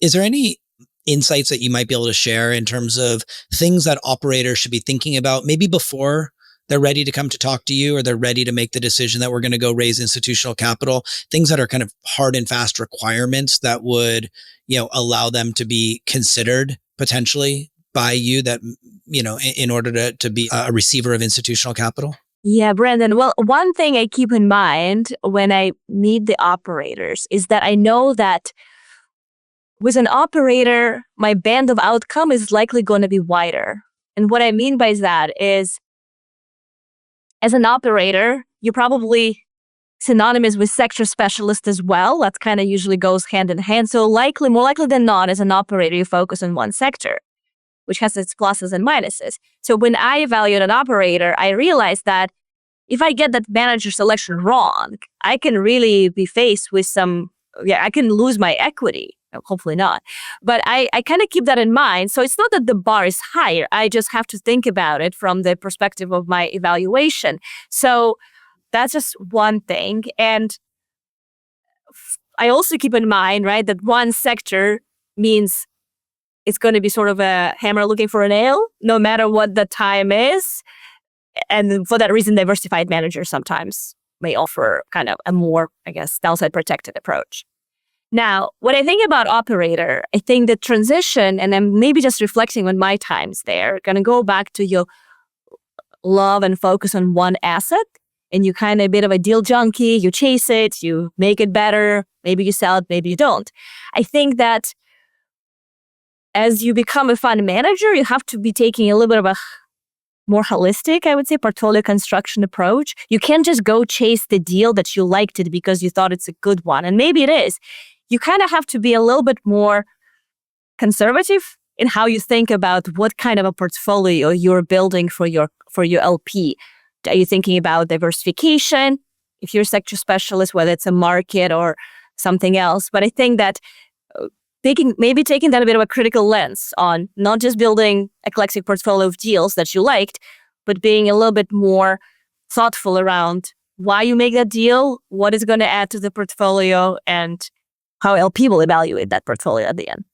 Is there any insights that you might be able to share in terms of things that operators should be thinking about maybe before they're ready to come to talk to you or they're ready to make the decision that we're going to go raise institutional capital, things that are kind of hard and fast requirements that would, allow them to be considered potentially by you that, in order to be a receiver of institutional capital? Yeah, Brandon. Well, one thing I keep in mind when I meet the operators is that I know that with an operator, my band of outcome is likely going to be wider. And what I mean by that is, as an operator, you're probably synonymous with sector specialist as well. That kind of usually goes hand in hand. So more likely than not, as an operator, you focus on one sector, which has its pluses and minuses. So when I evaluate an operator, I realize that if I get that manager selection wrong, I can really be faced with I can lose my equity. Hopefully not. But I kind of keep that in mind. So it's not that the bar is higher. I just have to think about it from the perspective of my evaluation. So that's just one thing. And I also keep in mind, right, that one sector means it's going to be sort of a hammer looking for a nail, no matter what the time is. And for that reason, diversified managers sometimes may offer kind of a more, downside protected approach. Now, when I think about operator, I think the transition, and I'm maybe just reflecting on my times there, going to go back to your love and focus on one asset. And you kind of a bit of a deal junkie, you chase it, you make it better, maybe you sell it, maybe you don't. I think that as you become a fund manager, you have to be taking a little bit of a more holistic, I would say, portfolio construction approach. You can't just go chase the deal that you liked it because you thought it's a good one. And maybe it is. You kind of have to be a little bit more conservative in how you think about what kind of a portfolio you're building for your LP. Are you thinking about diversification? If you're a sector specialist, whether it's a market or something else. But I think that taking that a bit of a critical lens on not just building a eclectic portfolio of deals that you liked, but being a little bit more thoughtful around why you make that deal, what is going to add to the portfolio, and how LP will evaluate that portfolio at the end.